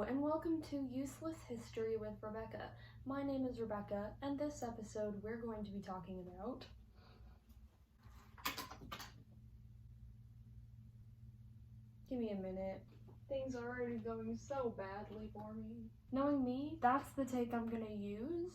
and welcome to Useless History with Rebecca. My name is Rebecca, and this episode we're going to be talking about Give me a minute. Things are already going so badly for me. Knowing me, that's the take I'm gonna use.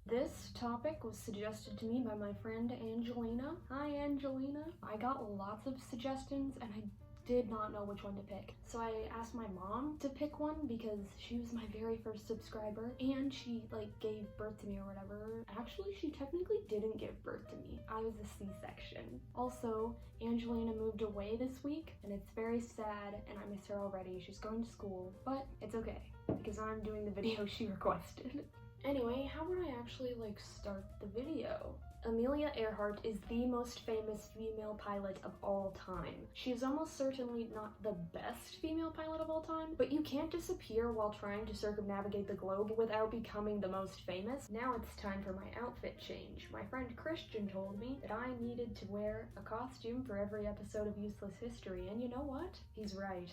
This topic was suggested to me by my friend Angelina. Hi Angelina. I got lots of suggestions and I did not know which one to pick. So I asked my mom to pick one because she was my very first subscriber and she gave birth to me or whatever. Actually, she technically didn't give birth to me. I was a C-section. Also, Angelina moved away this week and it's very sad and I miss her already. She's going to school, but it's okay because I'm doing the video she requested. Anyway, how would I actually start the video? Amelia Earhart is the most famous female pilot of all time. She is almost certainly not the best female pilot of all time, but you can't disappear while trying to circumnavigate the globe without becoming the most famous. Now it's time for my outfit change. My friend Christian told me that I needed to wear a costume for every episode of Useless History, and you know what? He's right.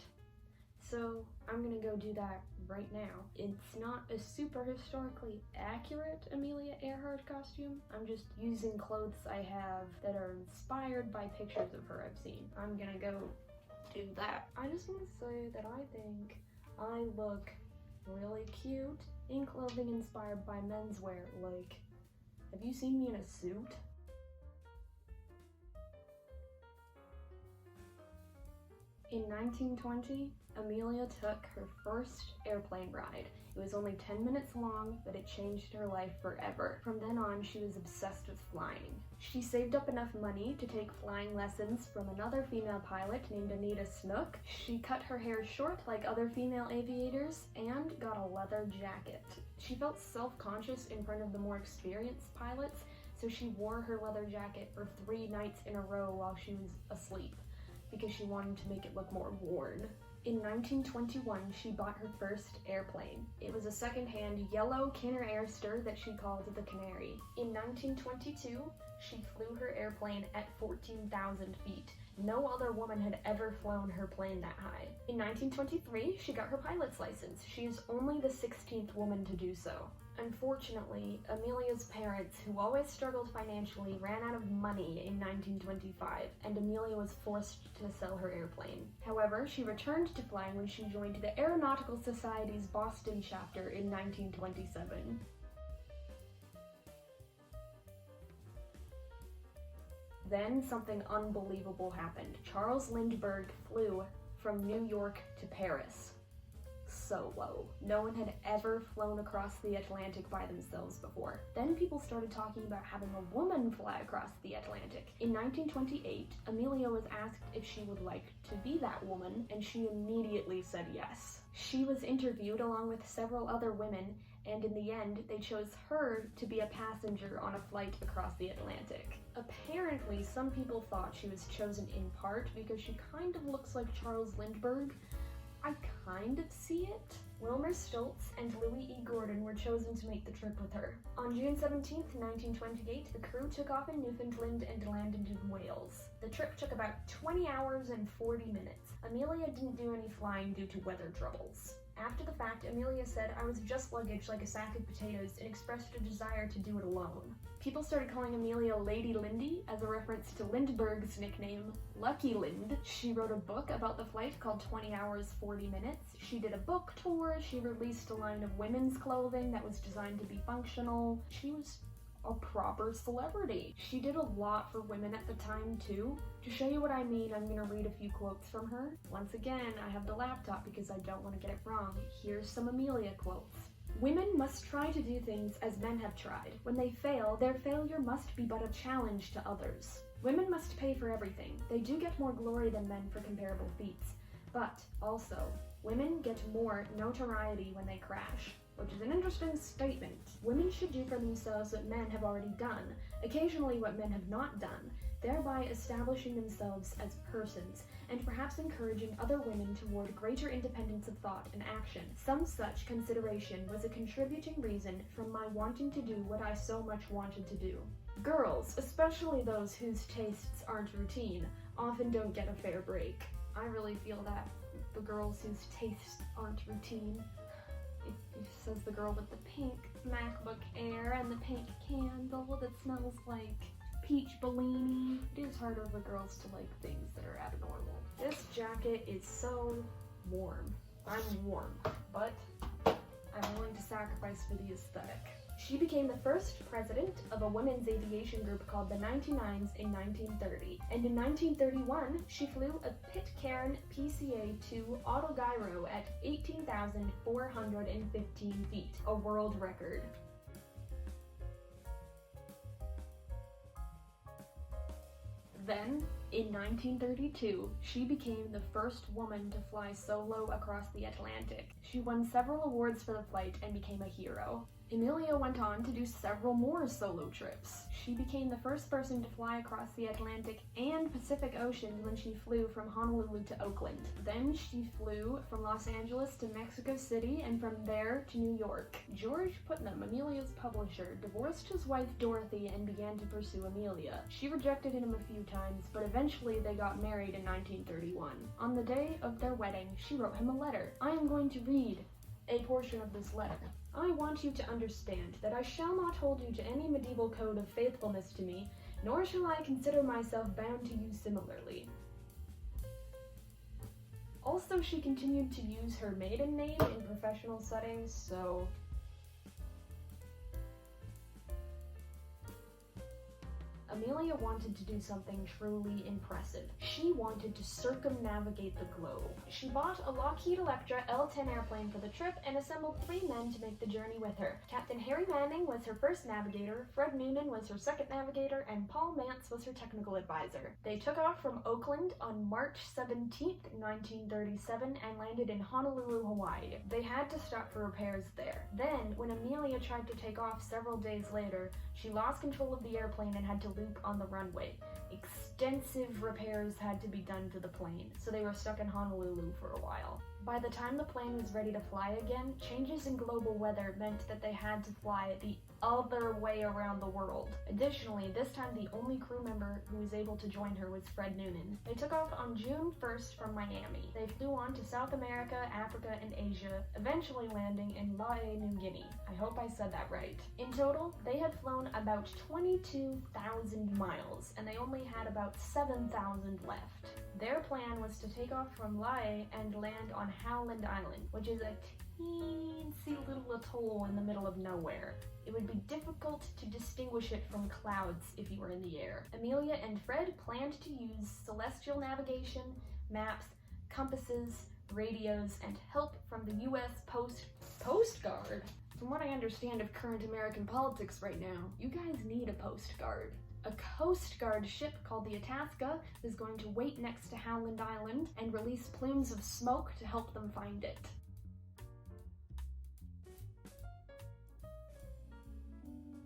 So I'm gonna go do that right now. It's not a super historically accurate Amelia Earhart costume. I'm just using clothes I have that are inspired by pictures of her I've seen. I'm gonna go do that. I just want to say that I think I look really cute in clothing inspired by menswear. Have you seen me in a suit? In 1920, Amelia took her first airplane ride. It was only 10 minutes long, but it changed her life forever. From then on, she was obsessed with flying. She saved up enough money to take flying lessons from another female pilot named Anita Snook. She cut her hair short like other female aviators and got a leather jacket. She felt self-conscious in front of the more experienced pilots, so she wore her leather jacket for 3 nights in a row while she was asleep, because she wanted to make it look more worn. In 1921, she bought her first airplane. It was a second-hand yellow Kinner Airster that she called the Canary. In 1922, she flew her airplane at 14,000 feet. No other woman had ever flown her plane that high. In 1923, she got her pilot's license. She is only the 16th woman to do so. Unfortunately, Amelia's parents, who always struggled financially, ran out of money in 1925, and Amelia was forced to sell her airplane. However, she returned to flying when she joined the Aeronautical Society's Boston chapter in 1927. Then something unbelievable happened. Charles Lindbergh flew from New York to Paris. Solo. No one had ever flown across the Atlantic by themselves before. Then people started talking about having a woman fly across the Atlantic. In 1928, Amelia was asked if she would like to be that woman, and she immediately said yes. She was interviewed along with several other women, and in the end, they chose her to be a passenger on a flight across the Atlantic. Apparently, some people thought she was chosen in part because she kind of looks like Charles Lindbergh. I kind of see it. Wilmer Stoltz and Louis E. Gordon were chosen to make the trip with her. On June 17, 1928, the crew took off in Newfoundland and landed in Wales. The trip took about 20 hours and 40 minutes. Amelia didn't do any flying due to weather troubles. After the fact, Amelia said, "I was just luggage like a sack of potatoes," and expressed a desire to do it alone. People started calling Amelia Lady Lindy as a reference to Lindbergh's nickname, Lucky Lind. She wrote a book about the flight called 20 Hours, 40 Minutes. She did a book tour. She released a line of women's clothing that was designed to be functional. She was a proper celebrity. She did a lot for women at the time too. To show you what I mean, I'm gonna read a few quotes from her. Once again, I have the laptop because I don't want to get it wrong. Here's some Amelia quotes. "Women must try to do things as men have tried. When they fail, their failure must be but a challenge to others. Women must pay for everything. They do get more glory than men for comparable feats. But, also, women get more notoriety when they crash." Which is an interesting statement. Women should do for themselves what men have already done, occasionally what men have not done, thereby establishing themselves as persons, and perhaps encouraging other women toward greater independence of thought and action. Some such consideration was a contributing reason from my wanting to do what I so much wanted to do. Girls, especially those whose tastes aren't routine, often don't get a fair break. I really feel that the girls whose tastes aren't routine. It says the girl with the pink MacBook Air and the pink candle that smells like peach Bellini. It is harder for girls to like things that are abnormal. This jacket is so warm. I'm warm, but I'm willing to sacrifice for the aesthetic. She became the first president of a women's aviation group called the 99s in 1930, and in 1931, she flew a Pitcairn PCA-2 autogyro at 18,415 feet, a world record. Then, in 1932, she became the first woman to fly solo across the Atlantic. She won several awards for the flight and became a hero. Amelia went on to do several more solo trips. She became the first person to fly across the Atlantic and Pacific Oceans when she flew from Honolulu to Oakland. Then she flew from Los Angeles to Mexico City and from there to New York. George Putnam, Amelia's publisher, divorced his wife Dorothy and began to pursue Amelia. She rejected him a few times, but eventually they got married in 1931. On the day of their wedding, she wrote him a letter. I am going to read a portion of this letter. I want you to understand that I shall not hold you to any medieval code of faithfulness to me, nor shall I consider myself bound to you similarly. Also, she continued to use her maiden name in professional settings, so Amelia wanted to do something truly impressive. She wanted to circumnavigate the globe. She bought a Lockheed Electra L-10 airplane for the trip and assembled 3 men to make the journey with her. Captain Harry Manning was her first navigator, Fred Noonan was her second navigator, and Paul Mance was her technical advisor. They took off from Oakland on March 17th, 1937 and landed in Honolulu, Hawaii. They had to stop for repairs there. Then, when Amelia tried to take off several days later, she lost control of the airplane and had to loop on the runway. Extensive repairs had to be done to the plane, so they were stuck in Honolulu for a while. By the time the plane was ready to fly again, changes in global weather meant that they had to fly the other way around the world. Additionally, this time the only crew member who was able to join her was Fred Noonan. They took off on June 1st from Miami. They flew on to South America, Africa, and Asia, eventually landing in Lae, New Guinea. I hope I said that right. In total, they had flown about 22,000 miles, and they only had about 7,000 left. Their plan was to take off from Lae and land on Howland Island, which is a teensy little atoll in the middle of nowhere. It would be difficult to distinguish it from clouds if you were in the air. Amelia and Fred planned to use celestial navigation, maps, compasses, radios, and help from the U.S. Coast Guard. From what I understand of current American politics right now, you guys need a Coast Guard. A Coast Guard ship called the Itasca is going to wait next to Howland Island and release plumes of smoke to help them find it.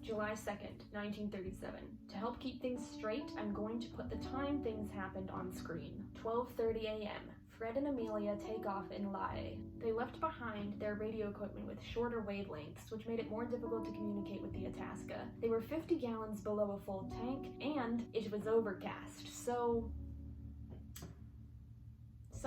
July 2nd, 1937. To help keep things straight, I'm going to put the time things happened on screen. 12:30 a.m. Fred and Amelia take off in Lae. They left behind their radio equipment with shorter wavelengths, which made it more difficult to communicate with the Itasca. They were 50 gallons below a full tank, and it was overcast, so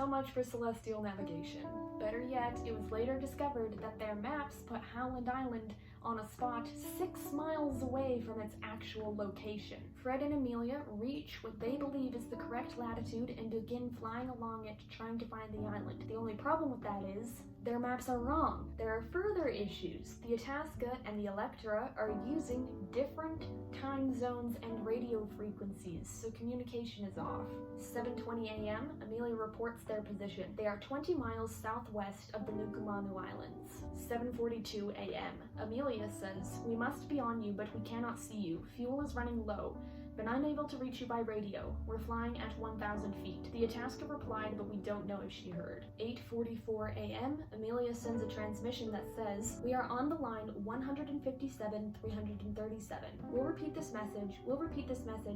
much for celestial navigation. Better yet, it was later discovered that their maps put Howland Island on a spot 6 miles away from its actual location. Fred and Amelia reach what they believe is the correct latitude and begin flying along it, trying to find the island. The only problem with that is their maps are wrong. There are further issues. The Itasca and the Electra are using different time zones and radio frequencies, so communication is off. 7:20 a.m., Amelia reports their position. They are 20 miles southwest of the Nukumanu Islands. 7:42 a.m., Amelia says, "We must be on you, but we cannot see you. Fuel is running low. Been unable to reach you by radio. We're flying at 1,000 feet. The Itasca replied, but we don't know if she heard. 8:44 a.m., Amelia sends a transmission that says, "We are on the line 157,337. We'll repeat this message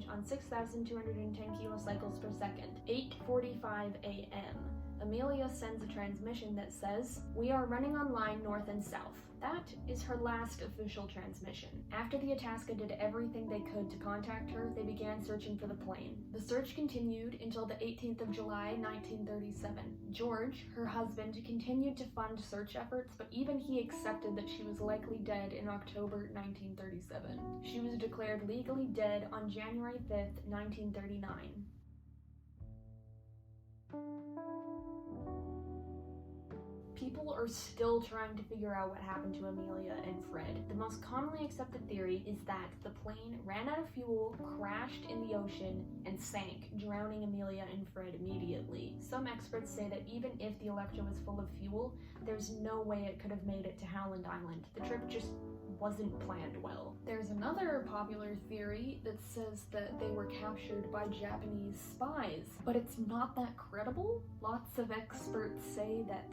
on 6,210 kilocycles per second. 8:45 a.m. Amelia sends a transmission that says, "We are running on line north and south. That is her last official transmission. After the Itasca did everything they could to contact her, they began searching for the plane. The search continued until the 18th of July, 1937. George, her husband, continued to fund search efforts, but even he accepted that she was likely dead in October 1937. She was declared legally dead on January 5th, 1939. People are still trying to figure out what happened to Amelia and Fred. The most commonly accepted theory is that the plane ran out of fuel, crashed in the ocean, and sank, drowning Amelia and Fred immediately. Some experts say that even if the Electra was full of fuel, there's no way it could have made it to Howland Island. The trip just wasn't planned well. There's another popular theory that says that they were captured by Japanese spies, but it's not that credible. Lots of experts say that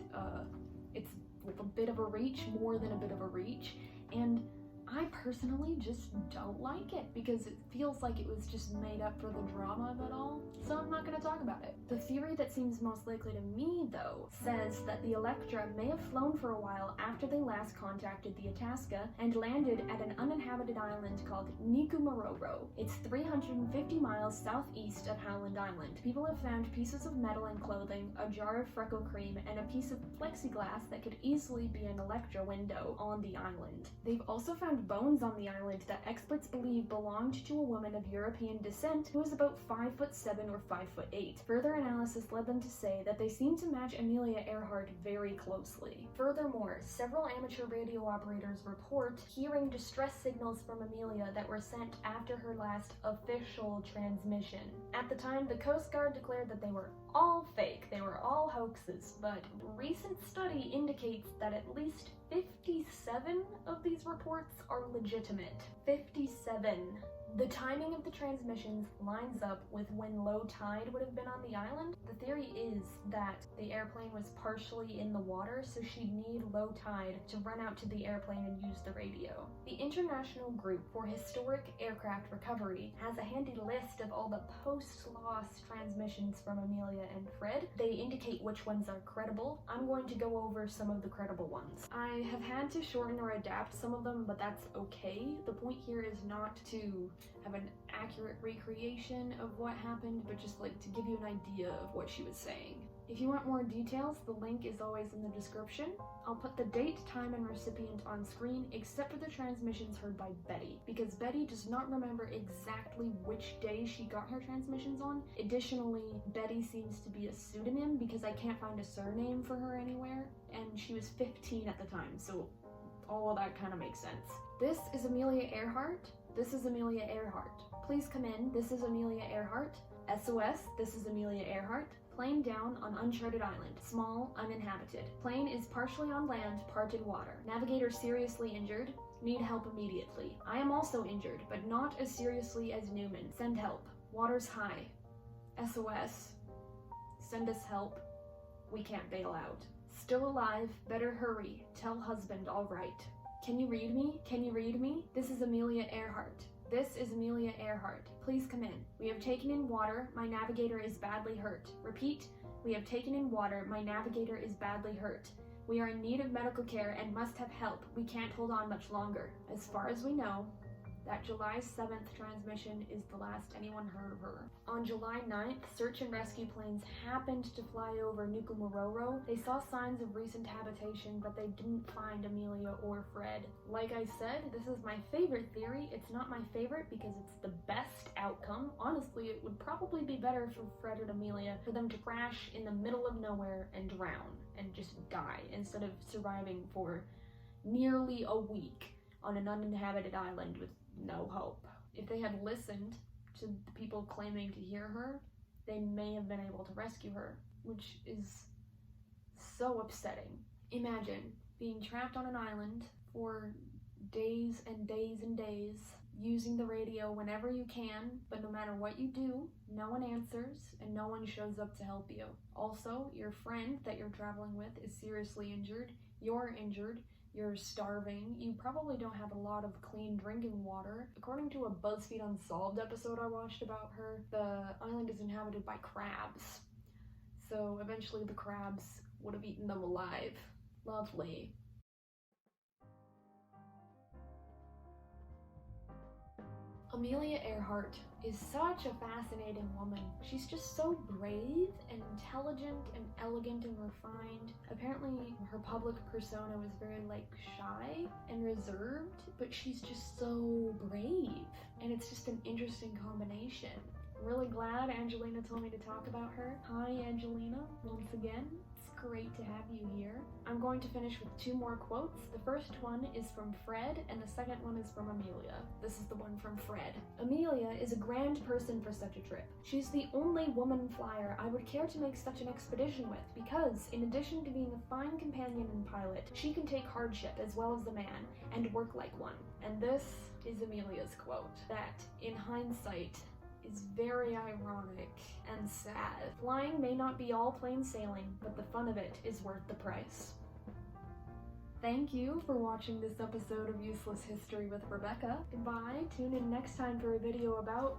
it's a bit of a reach, more than a bit of a reach, and I personally just don't like it because it feels like it was just made up for the drama of it all, so I'm not going to talk about it. The theory that seems most likely to me, though, says that the Electra may have flown for a while after they last contacted the Itasca and landed at an uninhabited island called Nikumaroro. It's 350 miles southeast of Howland Island. People have found pieces of metal and clothing, a jar of freckle cream, and a piece of plexiglass that could easily be an Electra window on the island. They've also found bones on the island that experts believe belonged to a woman of European descent who was about 5'7" or 5'8". Further analysis led them to say that they seemed to match Amelia Earhart very closely. Furthermore, several amateur radio operators report hearing distress signals from Amelia that were sent after her last official transmission. At the time, the Coast Guard declared that they were all fake, they were all hoaxes, but recent study indicates that at least 57 of these reports are legitimate. 57. The timing of the transmissions lines up with when low tide would have been on the island. The theory is that the airplane was partially in the water, so she'd need low tide to run out to the airplane and use the radio. The International Group for Historic Aircraft Recovery has a handy list of all the post-loss transmissions from Amelia and Fred. They indicate which ones are credible. I'm going to go over some of the credible ones. I have had to shorten or adapt some of them, but that's okay. The point here is not to have an accurate recreation of what happened, but just like to give you an idea of what she was saying. If you want more details, the link is always in the description. I'll put the date, time, and recipient on screen, except for the transmissions heard by Betty, because Betty does not remember exactly which day she got her transmissions on. Additionally, Betty seems to be a pseudonym because I can't find a surname for her anywhere, and she was 15 at the time, so all of that kind of makes sense. This is Amelia Earhart. This is Amelia Earhart. Please come in. This is Amelia Earhart. SOS. This is Amelia Earhart. Plane down on uncharted island. Small, uninhabited. Plane is partially on land, part in water. Navigator seriously injured. Need help immediately. I am also injured, but not as seriously as Newman. Send help. Water's high. SOS. Send us help. We can't bail out. Still alive. Better hurry. Tell husband all right. Can you read me? Can you read me? This is Amelia Earhart. This is Amelia Earhart. Please come in. We have taken in water. My navigator is badly hurt. Repeat. We have taken in water. My navigator is badly hurt. We are in need of medical care and must have help. We can't hold on much longer. As far as we know, that July 7th transmission is the last anyone heard of her. On July 9th, search and rescue planes happened to fly over Nikumaroro. They saw signs of recent habitation, but they didn't find Amelia or Fred. Like I said, this is my favorite theory. It's not my favorite because it's the best outcome. Honestly, it would probably be better for Fred and Amelia for them to crash in the middle of nowhere and drown and just die instead of surviving for nearly a week on an uninhabited island with no hope. If they had listened to the people claiming to hear her, they may have been able to rescue her, which is so upsetting. Imagine being trapped on an island for days and days and days, using the radio whenever you can, but no matter what you do, no one answers and no one shows up to help you. Also, your friend that you're traveling with is seriously injured, you're injured, you're starving, you probably don't have a lot of clean drinking water. According to a BuzzFeed Unsolved episode I watched about her, the island is inhabited by crabs. So eventually the crabs would have eaten them alive. Lovely. Amelia Earhart is such a fascinating woman. She's just so brave and intelligent and elegant and refined. Apparently her public persona was very shy and reserved, but she's just so brave. And it's just an interesting combination. Really glad Angelina told me to talk about her. Hi Angelina, once again. It's great to have you here. I'm going to finish with 2 more quotes. The first one is from Fred and the second one is from Amelia. This is the one from Fred. Amelia is a grand person for such a trip. She's the only woman flyer I would care to make such an expedition with because, in addition to being a fine companion and pilot, she can take hardship as well as the man and work like one. And this is Amelia's quote, that in hindsight, is very ironic and sad. Flying may not be all plain sailing, but the fun of it is worth the price. Thank you for watching this episode of Useless History with Rebecca. Goodbye. Tune in next time for a video about